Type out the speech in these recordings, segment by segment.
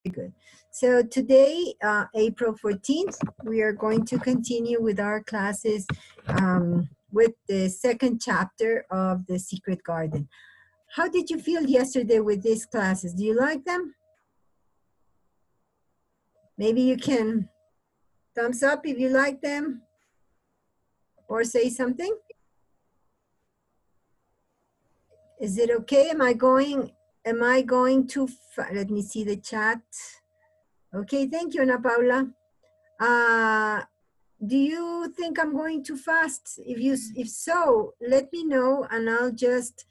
Good. So today, April 14th, we are going to continue with our classes with the second chapter of The Secret Garden. How did you feel yesterday with these classes? Do you like them? Maybe you can thumbs up if you like them or say something. Is it okay? Am I going too far? Let me see the chat. Okay, thank you, Ana Paula. Do you think I'm going too fast? If so, let me know and I'll just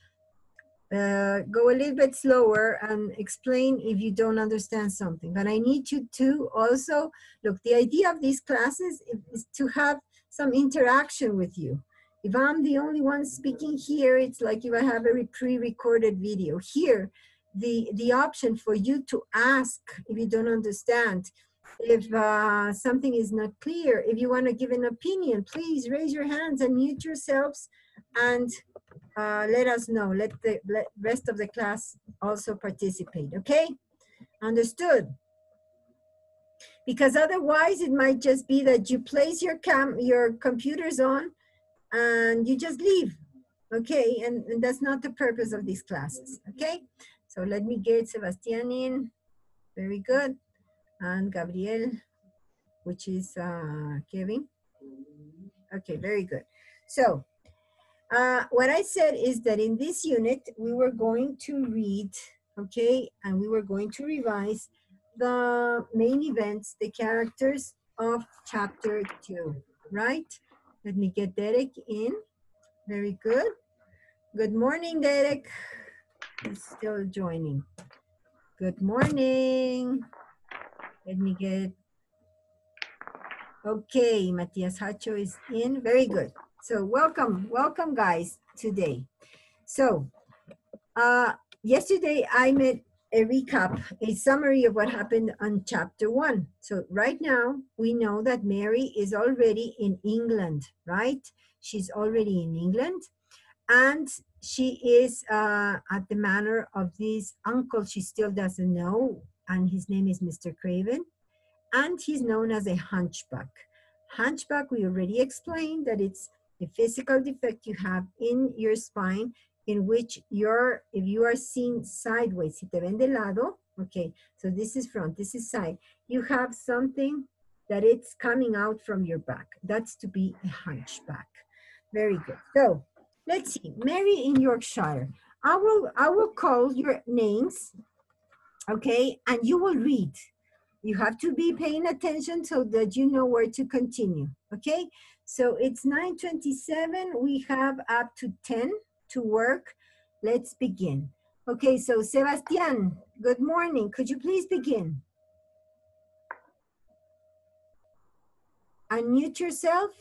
go a little bit slower and explain if you don't understand something. But I need you to also, look, the idea of these classes is to have some interaction with you. If I'm the only one speaking here, it's like if I have a pre-recorded video. Here, the option for you to ask if you don't understand, if something is not clear, if you want to give an opinion, please raise your hands and mute yourselves and let us know. Let the rest of the class also participate, okay? Understood? Because otherwise it might just be that you place your computers on and you just leave, okay? And that's not the purpose of these classes, okay? So let me get Sebastian in. Very good. And Gabriel, which is Kevin. Okay, very good. So what I said is that in this unit, we were going to read, okay, and we were going to revise the main events, the characters of chapter 2, right? Let me get Derek in. Very good. Good morning, Derek. He's still joining. Good morning. Let me get, okay, Matias Hacho is in. Very good. So welcome guys today. So yesterday I made a recap, a summary of what happened on chapter 1. So right now we know that Mary is already in England, right? She's already in England and she is at the manor of this uncle she still doesn't know, and his name is Mr. Craven, and he's known as a hunchback. Hunchback, we already explained that it's a physical defect you have in your spine in which if you are seen sideways, si te ven de lado, okay, so this is front, this is side, you have something that it's coming out from your back. That's to be a hunchback. Very good. So let's see, Mary in Yorkshire. I will call your names, okay, and you will read. You have to be paying attention so that you know where to continue, okay? So it's 9:27, we have up to 10 to work. Let's begin. Okay, so Sebastian, good morning. Could you please begin? Unmute yourself.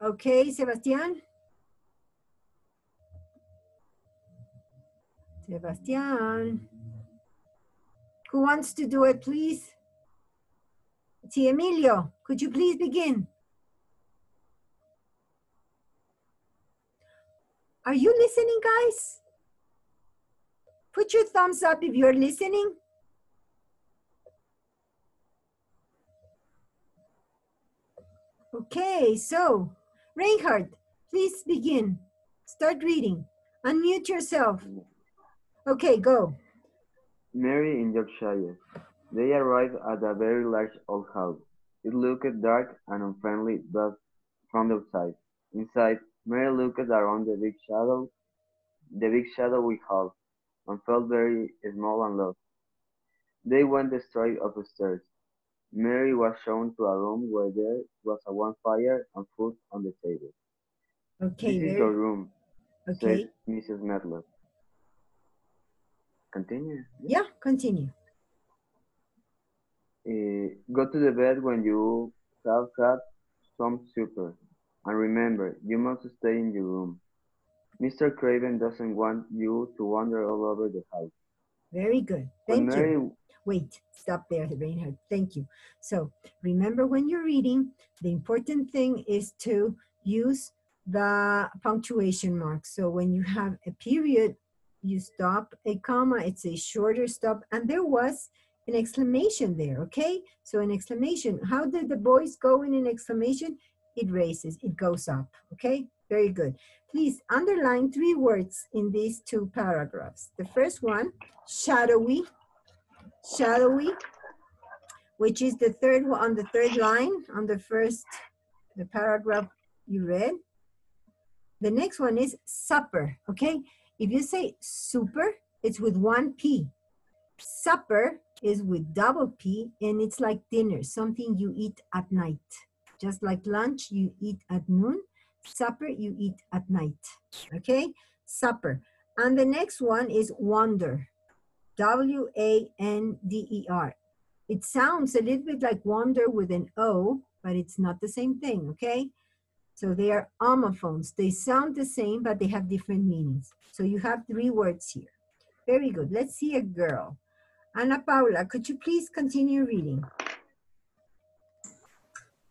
Okay, Sebastian. Sebastian. Who wants to do it, please? See, Emilio, could you please begin? Are you listening, guys? Put your thumbs up if you're listening. Okay, so Reinhard, please begin. Start reading. Unmute yourself. Okay, go. Mary in Yorkshire. They arrived at a very large old house. It looked dark and unfriendly but from the outside. Inside, Mary looked around the big shadowy hall, and felt very small and lost. They went straight upstairs. Mary was shown to a room where there was a warm fire and food on the table. Okay. This is your room, okay, said Mrs. Medlock. Continue. Yeah, continue. Go to the bed when you have had some supper. And remember, you must stay in your room. Mr. Craven doesn't want you to wander all over the house. Very good. Thank you. Wait, stop there, Reinhard. Thank you. So remember when you're reading, the important thing is to use the punctuation mark. So when you have a period, you stop a comma, it's a shorter stop, and there was an exclamation there, okay? So an exclamation, how did the boys go in an exclamation? It raises, it goes up, okay? Very good. Please underline 3 words in these 2 paragraphs. The first one, shadowy, shadowy, which is the third one on the 3rd line on the paragraph you read. The next one is supper, okay? If you say super, it's with 1 P. Supper is with double P, and it's like dinner, something you eat at night. Just like lunch, you eat at noon. Supper, you eat at night, okay? Supper. And the next one is wonder, W-A-N-D-E-R. It sounds a little bit like wonder with an O, but it's not the same thing, okay? So they are homophones. They sound the same, but they have different meanings. So you have 3 words here. Very good. Let's see a girl. Ana Paula, could you please continue reading?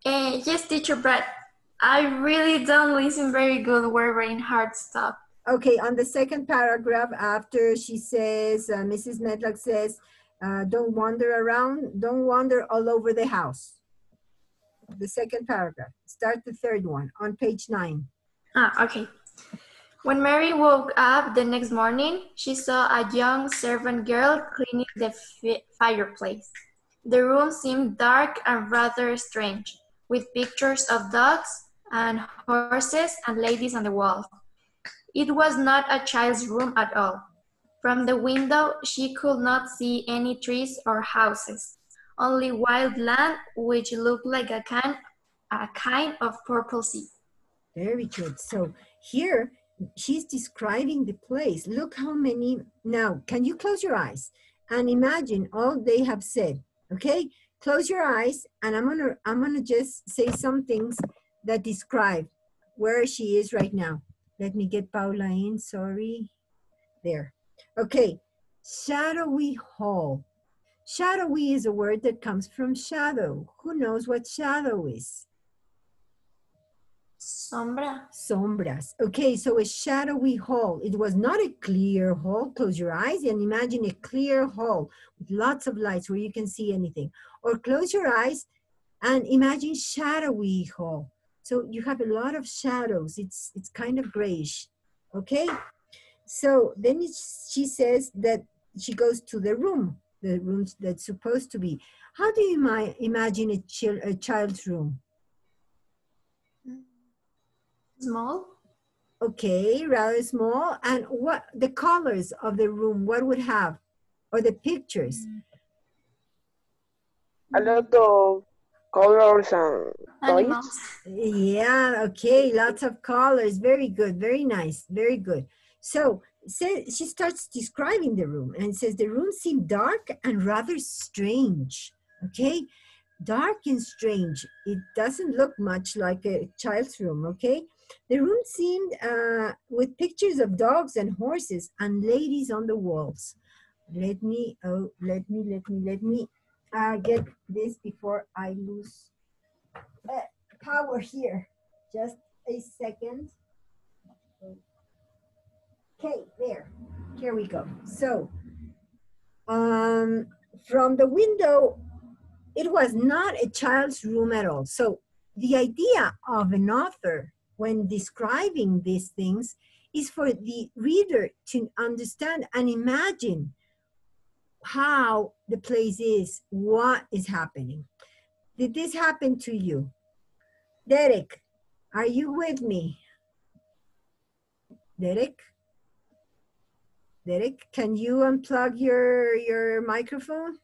Yes, teacher, but I really don't listen very good. We're writing hard stuff. Okay, on the 2nd paragraph, after she says, Mrs. Medlock says, don't wander around, don't wander all over the house. The 2nd paragraph. Start the 3rd one on page 9. Okay. When Mary woke up the next morning, she saw a young servant girl cleaning the fireplace. The room seemed dark and rather strange, with pictures of dogs and horses and ladies on the wall. It was not a child's room at all. From the window, she could not see any trees or houses, only wild land which looked like a kind of purple sea. Very good. So here, she's describing the place. Look how many, now, can you close your eyes and imagine all they have said, okay? Close your eyes, and I'm gonna just say some things that describe where she is right now. Let me get Paula in, sorry. There. Okay, shadowy hall. Shadowy is a word that comes from shadow. Who knows what shadow is? Sombra. Sombras. Okay, so a shadowy hall. It was not a clear hall. Close your eyes and imagine a clear hall with lots of lights where you can see anything. Or close your eyes and imagine shadowy hall. So you have a lot of shadows. It's kind of grayish. Okay? So then she says that she goes to the room that's supposed to be. How do you imagine a child's room? Small. Okay, rather small. And what the colors of the room, what would have? Or the pictures? A lot of colors and Animals. Yeah, okay, lots of colors. Very good, very nice, very good. So she starts describing the room and says the room seemed dark and rather strange. Okay, dark and strange. It doesn't look much like a child's room, okay? The room seemed with pictures of dogs and horses and ladies on the walls. Let me get this before I lose power here. Just a second. Okay, there. Here we go. So, from the window, it was not a child's room at all. So, the idea of an author when describing these things is for the reader to understand and imagine how the place is, what is happening. Did this happen to you? Derek, are you with me? Derek? Derek, can you unplug your microphone?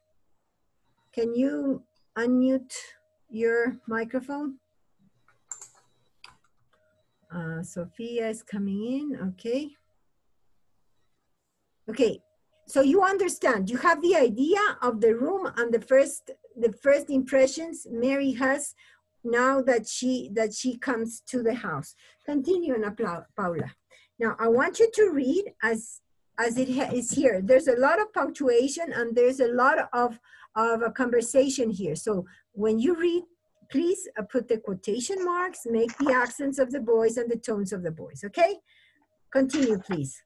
Can you unmute your microphone? Sophia is coming in, okay. Okay, so you understand, you have the idea of the room and the first impressions Mary has now that she comes to the house. Continue, Ana Paula. Now, I want you to read as it is here. There's a lot of punctuation and there's a lot of a conversation here. So when you read, please put the quotation marks, make the accents of the boys and the tones of the boys, okay? Continue, please.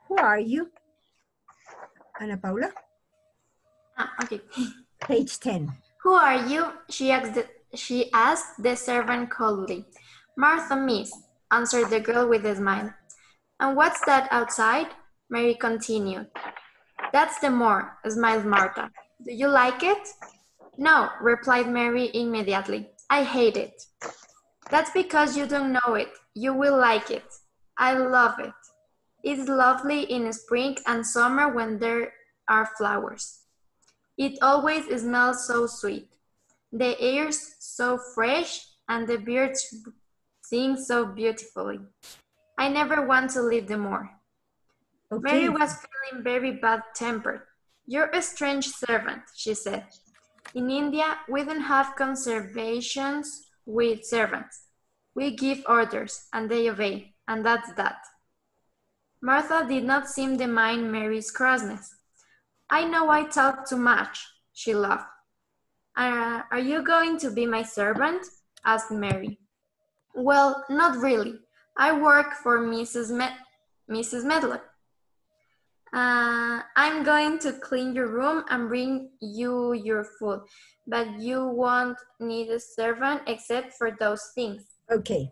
Who are you? Ana Paula? Okay. Page 10. Who are you? She asked the servant coldly. Martha, miss, answered the girl with a smile. And what's that outside? Mary continued. That's the moor, smiled Martha. Do you like it? No, replied Mary immediately. I hate it. That's because you don't know it. You will like it. I love it. It's lovely in spring and summer when there are flowers. It always smells so sweet. The air's so fresh and the birds sing so beautifully. I never want to leave the moor. Okay. Mary was feeling very bad-tempered. You're a strange servant, she said. In India, we don't have conversations with servants. We give orders, and they obey, and that's that. Martha did not seem to mind Mary's crossness. I know I talk too much, she laughed. Are you going to be my servant? Asked Mary. Well, not really. I work for Mrs. Medlock. I'm going to clean your room and bring you your food, but you won't need a servant except for those things. Okay,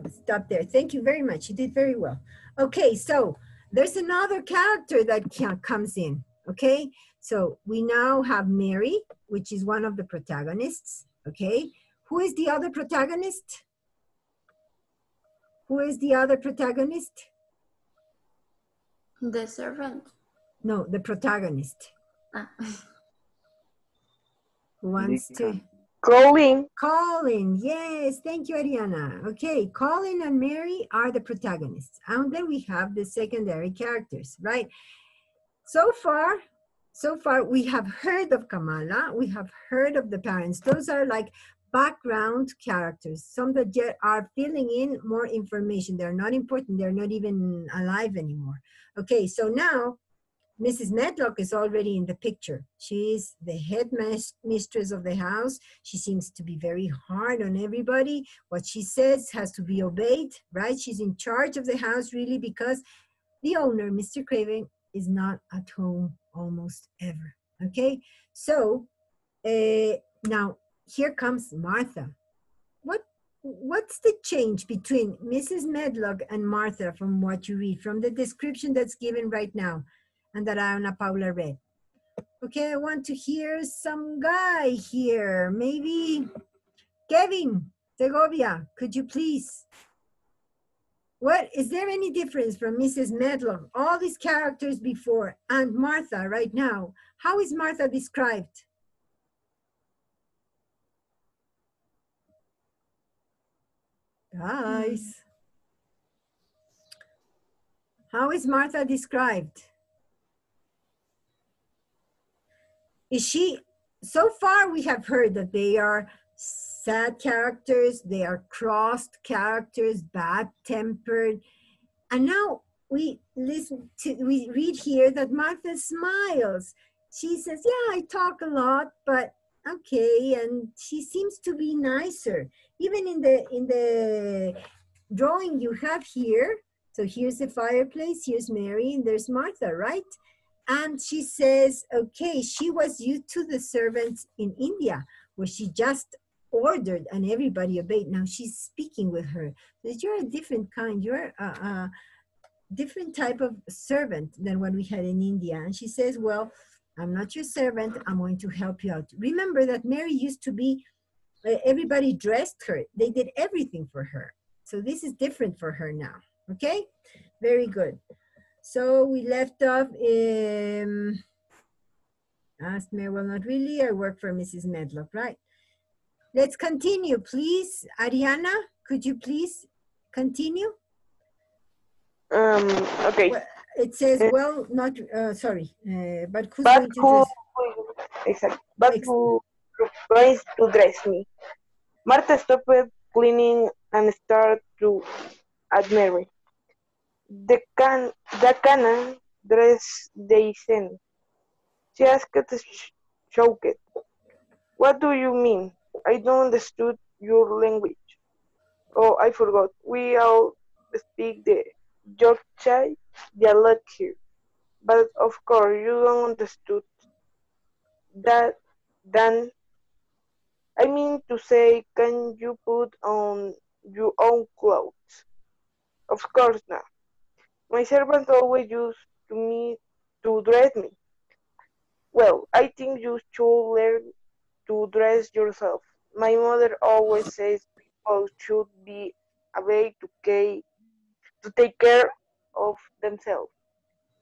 stop there. Thank you very much. You did very well. Okay, so there's another character that comes in, okay? So we now have Mary, which is one of the protagonists, okay? Who is the other protagonist? Who is the other protagonist? The servant. No, the protagonist. Who wants to? Colin. Colin, yes, thank you, Ariana. Okay, Colin and Mary are the protagonists. And then we have the secondary characters, right? So far, we have heard of Kamala, we have heard of the parents. Those are like background characters, some that are filling in more information. They're not important, they're not even alive anymore. Okay, so now, Mrs. Medlock is already in the picture. She's the head mistress of the house. She seems to be very hard on everybody. What she says has to be obeyed, right? She's in charge of the house really because the owner, Mr. Craven, is not at home almost ever, okay? So now here comes Martha. What's the change between Mrs. Medlock and Martha from what you read, from the description that's given right now and that Ana Paula read? Okay, I want to hear some guy here. Maybe Kevin Segovia, could you please? Is there any difference from Mrs. Medlock, all these characters before, and Martha right now? How is Martha described? Guys, how is Martha described? Is she, so far we have heard that they are sad characters, they are crossed characters, bad-tempered, and now we read here that Martha smiles. She says, yeah, I talk a lot, but okay, and she seems to be nicer. Even in the drawing you have here, so here's the fireplace, here's Mary, and there's Martha, right? And she says, okay, she was used to the servants in India, where she just ordered and everybody obeyed. Now she's speaking with her. That you're a different kind, you're a different type of servant than what we had in India. And she says, well, I'm not your servant, I'm going to help you out. Remember that Mary used to be, everybody dressed her. They did everything for her. So this is different for her now, okay? Very good. So we left off, asked Mary, well, not really, I work for Mrs. Medlock, right? Let's continue, please. Ariana, could you please continue? Okay. Well, it says, well, not, sorry, but who's But going to dress? Exactly. But who going to dress me? Martha stopped cleaning and started to at Mary. The can dress they sent. She asked shocked. What do you mean? I don't understood your language. Oh, I forgot. We all speak the Yorkshire dialect here. But of course, you don't understood that. Then, I mean to say, can you put on your own clothes? Of course not. My servant always used to me to dress me. Well, I think you should learn to dress yourself. My mother always says people should be able to take care of themselves.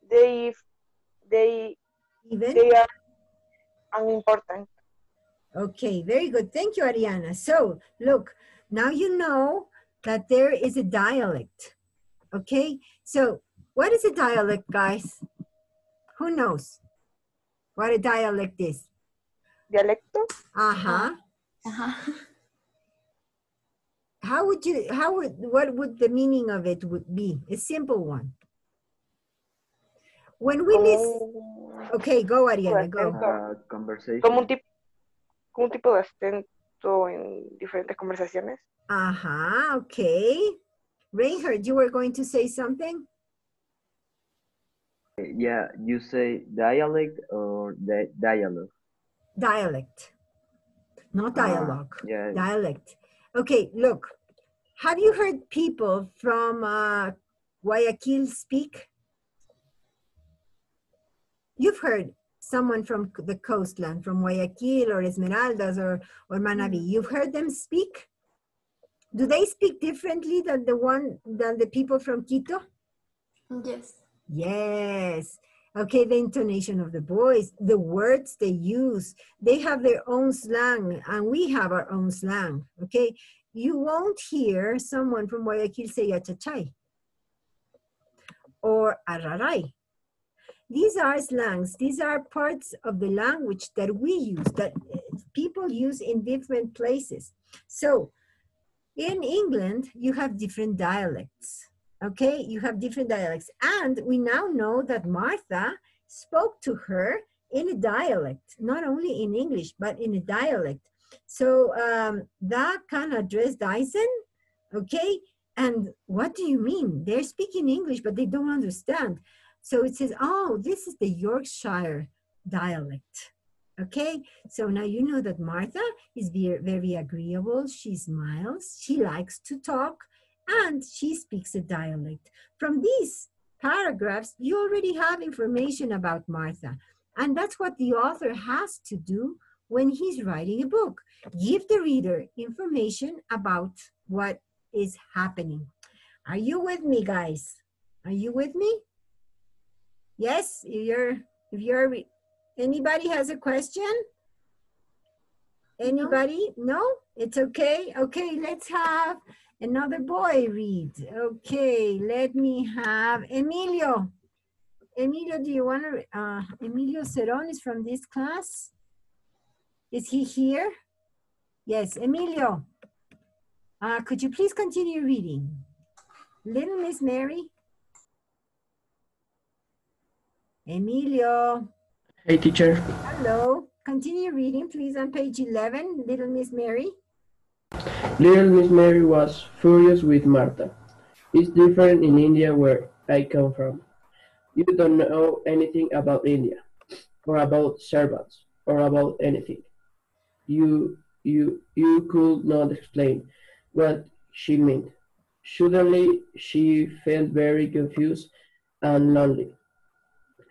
They they Even? they are unimportant. Okay, very good. Thank you, Ariana. So, look, now you know that there is a dialect. Okay, so what is a dialect, guys? Who knows what a dialect is? Dialecto? Uh-huh. Uh-huh. What would the meaning of it would be? A simple one. When we listen, Como okay, go, Ariana, un go. acento, Conversation. como un tipo de acento en diferentes conversaciones. Uh-huh, okay. Reinhard, you were going to say something? Yeah, you say dialect or dialogue. Dialect, not dialogue. Yeah. Dialect. Okay, look, have you heard people from Guayaquil speak? You've heard someone from the coastland, from Guayaquil or Esmeraldas or Manabí. You've heard them speak? Do they speak differently than the people from Quito? Yes. Yes. Okay, the intonation of the voice, the words they use, they have their own slang and we have our own slang. Okay, you won't hear someone from Guayaquil say achachay or araray. These are slangs. These are parts of the language that we use, that people use in different places. So in England, you have different dialects. Okay, you have different dialects. And we now know that Martha spoke to her in a dialect, not only in English, but in a dialect. So that can address Dyson, okay? And what do you mean? They're speaking English, but they don't understand. So it says, oh, this is the Yorkshire dialect. Okay, so now you know that Martha is very agreeable. She smiles, she likes to talk, and she speaks a dialect. From these paragraphs, you already have information about Martha. And that's what the author has to do when he's writing a book. Give the reader information about what is happening. Are you with me, guys? Are you with me? Yes, anybody has a question? Anybody? No? It's okay? Okay, let's have another boy read. Okay, let me have Emilio. Emilio, do you want to, Emilio Ceron is from this class? Is he here? Yes, Emilio. Could you please continue reading? Little Miss Mary. Emilio. Hey, teacher. Hello. Continue reading, please, on page 11, Little Miss Mary. Little Miss Mary was furious with Martha. It's different in India where I come from. You don't know anything about India, or about servants, or about anything. You could not explain what she meant. Suddenly, she felt very confused and lonely.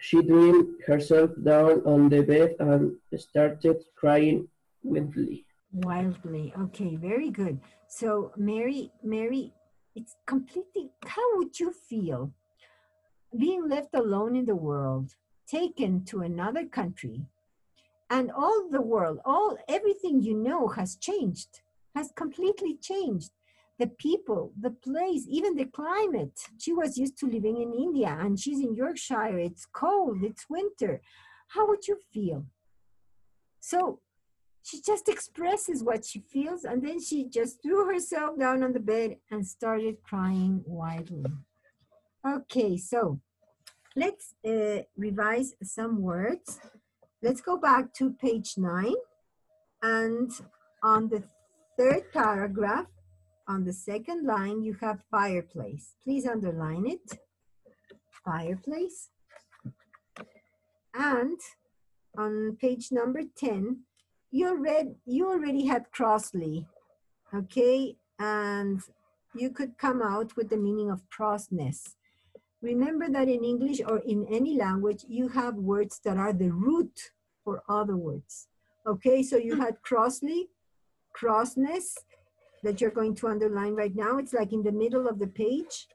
She threw herself down on the bed and started crying wildly. Wildly. Okay, very good. So Mary, it's completely, how would you feel being left alone in the world, taken to another country, and all the world, everything you know has changed, has completely changed. The people, the place, even the climate. She was used to living in India and she's in Yorkshire. It's cold, it's winter. How would you feel? So she just expresses what she feels and then she just threw herself down on the bed and started crying wildly. Okay, so let's revise some words. Let's go back to page 9. And on the third paragraph, on the second line, you have fireplace. Please underline it, fireplace. And on page number 10, you already had crossly, okay? And you could come out with the meaning of crossness. Remember that in English or in any language, you have words that are the root for other words. Okay, so you had crossly, crossness, that you're going to underline right now. It's like in the middle of the page.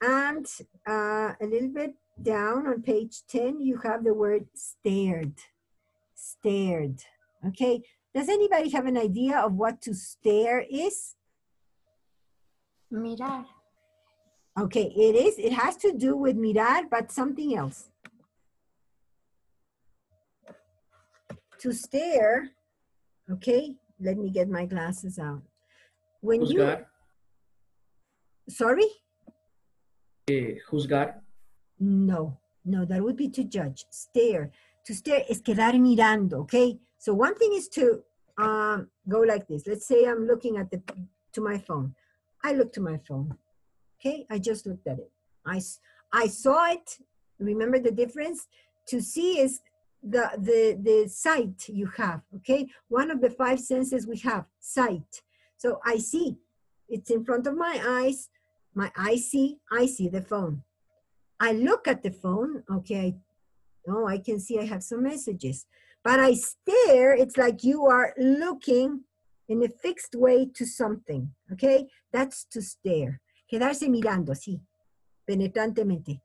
And a little bit down on page 10, you have the word stared, stared. Okay, does anybody have an idea of what to stare is? Mirar. Okay, it has to do with mirar, but something else. To stare, okay, let me get my glasses out. When Juzgar. Sorry? Juzgar. No, that would be to judge. Stare. To stare is quedar mirando, okay? So one thing is to go like this. Let's say I'm looking at to my phone. I look to my phone, okay? I just looked at it. I saw it. Remember the difference? To see is the sight you have, okay? One of the five senses we have, sight. So I see. It's in front of my eyes. I see the phone. I look at the phone, okay, I can see I have some messages. But I stare, it's like you are looking in a fixed way to something, okay? That's to stare. Quedarse mirando, sí, penetrantemente.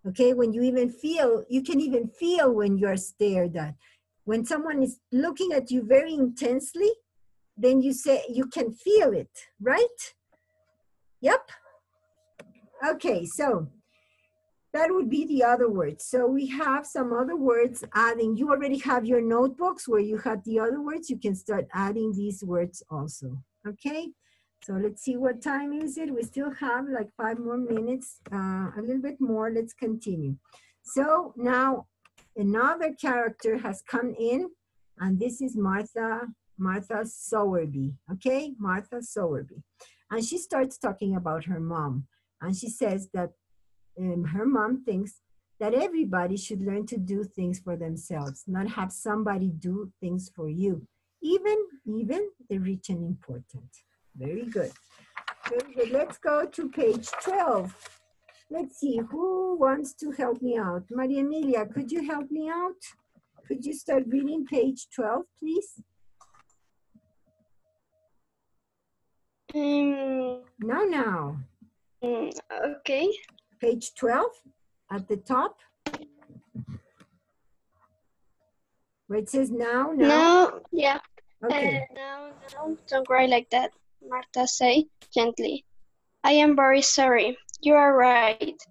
Okay, when you can even feel when you're stared at. When someone is looking at you very intensely, then you can feel it, right? Yep. Okay, so that would be the other words. So we have some other words adding. You already have your notebooks where you had the other words. You can start adding these words also, okay? So let's see, what time is it? We still have like 5 more minutes, a little bit more. Let's continue. So now another character has come in, and this is Martha Sowerby, okay? Martha Sowerby. And she starts talking about her mom. And she says that her mom thinks that everybody should learn to do things for themselves, not have somebody do things for you, even the rich and important. Very good. Very good. Let's go to page 12. Let's see, who wants to help me out? Maria Emilia, could you help me out? Could you start reading page 12, please? Now. Okay. Page 12 at the top, where it says now. No, yeah. Okay. No, don't cry like that, Martha said gently. I am very sorry. You are right.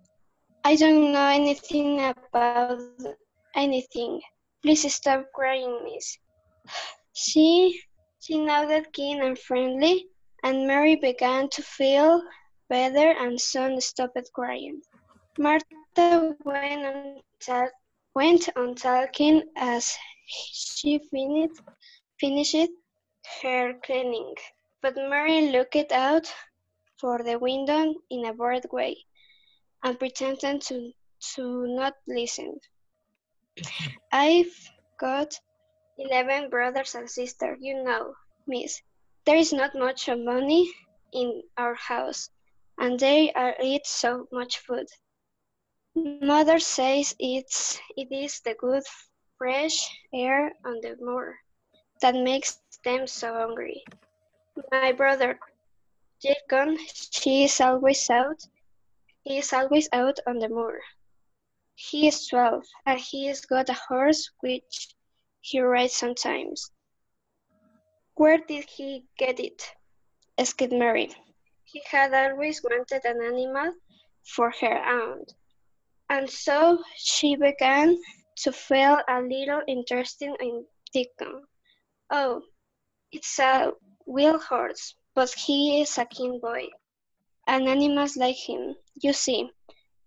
I don't know anything about anything. Please stop crying, miss. She nodded keen and friendly, and Mary began to feel better and soon stopped crying. Martha went on talking as she finished her cleaning, but Mary looked out for the window in a bored way and pretended to not listen. I've got 11 brothers and sisters, you know, miss. There is not much money in our house, and they eat so much food. Mother says it is the good fresh air on the moor that makes them so hungry. My brother Jacob, he is always out on the moor. He is 12, and he has got a horse which he rides sometimes. Where did he get it? Asked Mary. He had always wanted an animal for her aunt. And so she began to feel a little interested in Deacon. Oh, it's a wild horse, but he is a keen boy, and animals like him, you see.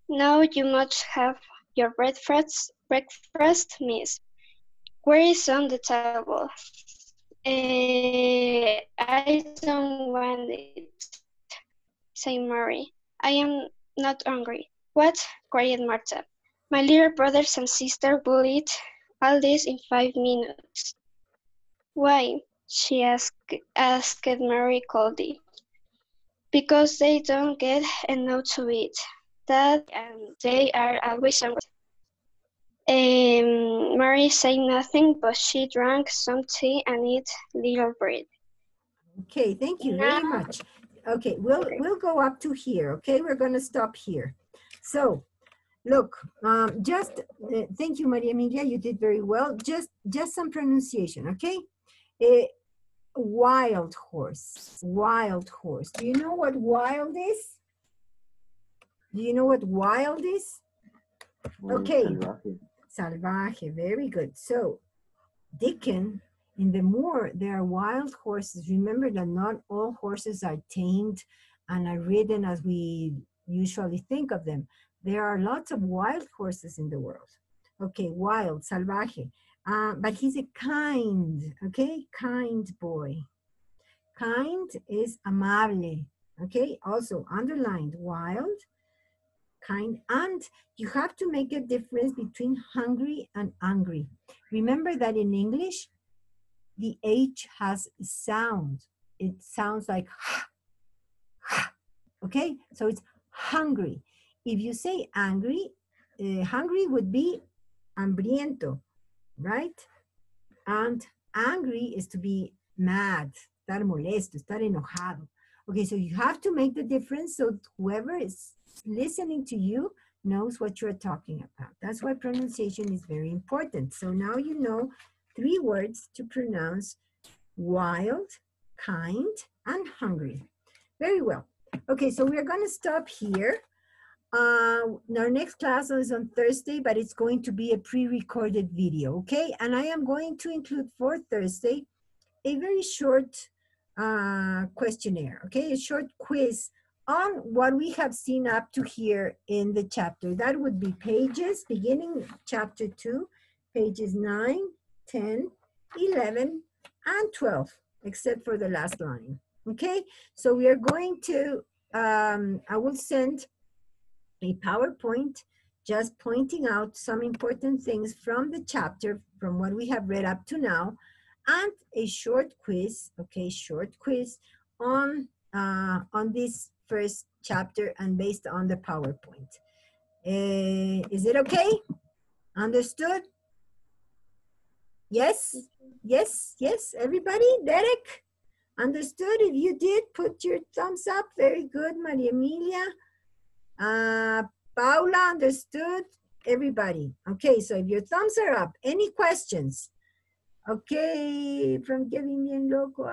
Now you must have your breakfast, miss. Where is on the table? I don't want it, said Mary. I am not hungry. What? Cried Martha. My little brothers and sisters will eat all this in 5 minutes. Why? She asked Mary coldly. Because they don't get enough to eat. That and they are always hungry. Mary said nothing, but she drank some tea and ate little bread. Okay, thank you very much. Okay, we'll go up to here. Okay, we're going to stop here. So, look, thank you, Maria Emilia. You did very well. Just some pronunciation. Okay. Wild horse. Wild horse. Do you know what wild is? Do you know what wild is? Okay. Salvaje. Salvaje. Very good. So, Dickon, in the moor, there are wild horses. Remember that not all horses are tamed and are ridden as we usually think of them. There are lots of wild horses in the world. Okay, wild, salvaje. But he's a kind, okay? Kind boy. Kind is amable, okay? Also underlined, wild, kind, and you have to make a difference between hungry and angry. Remember that in English, the H has a sound. It sounds like okay? So it's hungry. If you say angry, hungry would be hambriento, right? And angry is to be mad, estar molesto, estar enojado. Okay, so you have to make the difference so whoever is listening to you knows what you're talking about. That's why pronunciation is very important. So now you know 3 words to pronounce: wild, kind, and hungry. Very well. Okay, so we're going to stop here. Our next class is on Thursday, but it's going to be a pre-recorded video, okay? And I am going to include for Thursday a very short questionnaire, okay? A short quiz on what we have seen up to here in the chapter. That would be pages, beginning chapter 2, pages 9, 10, 11, and 12, except for the last line, okay? So we are going to, I will send a PowerPoint just pointing out some important things from the chapter, from what we have read up to now, and a short quiz, okay, short quiz on this first chapter and based on the PowerPoint. Is it okay? Understood? Yes? Yes, yes, everybody? Derek? Understood? If you did, put your thumbs up. Very good, Maria Emilia. Paula, understood? Everybody. Okay, so if your thumbs are up, any questions? Okay, from Kevin Bien Loco.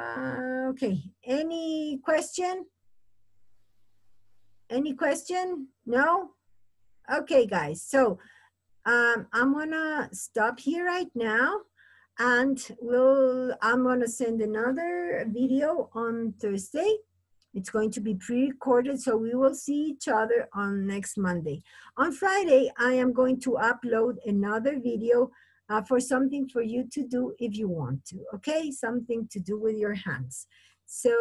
Okay, any question? Any question? No? Okay, guys, so I'm gonna stop here right now, and I'm gonna send another video on Thursday. It's going to be pre-recorded, so we will see each other on next Monday. On Friday, I am going to upload another video for something for you to do if you want to, okay? Something to do with your hands. So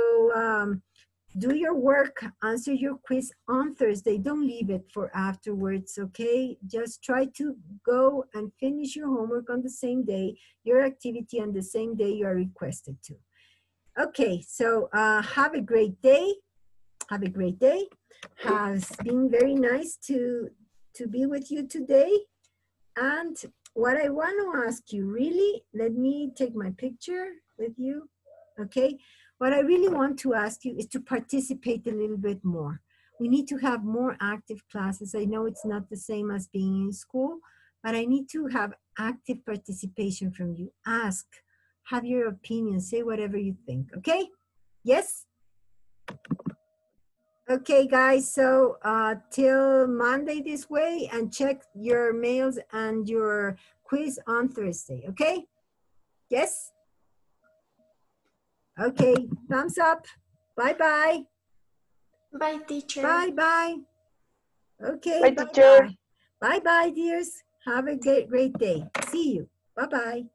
do your work, answer your quiz on Thursday. Don't leave it for afterwards, okay? Just try to go and finish your homework on the same day, your activity on the same day you are requested to. Okay, so have a great day. Have a great day. Has been very nice to be with you today. And what I want to ask you, really, let me take my picture with you, okay? What I really want to ask you is to participate a little bit more. We need to have more active classes. I know it's not the same as being in school, but I need to have active participation from you. Ask. Have your opinion, say whatever you think, okay? Yes? Okay, guys, so till Monday this way, and check your mails and your quiz on Thursday, okay? Yes? Okay, thumbs up. Bye-bye. Bye, teacher. Bye-bye. Okay, Bye, teacher. bye-bye. Bye-bye, dears. Have a great day. See you. Bye-bye.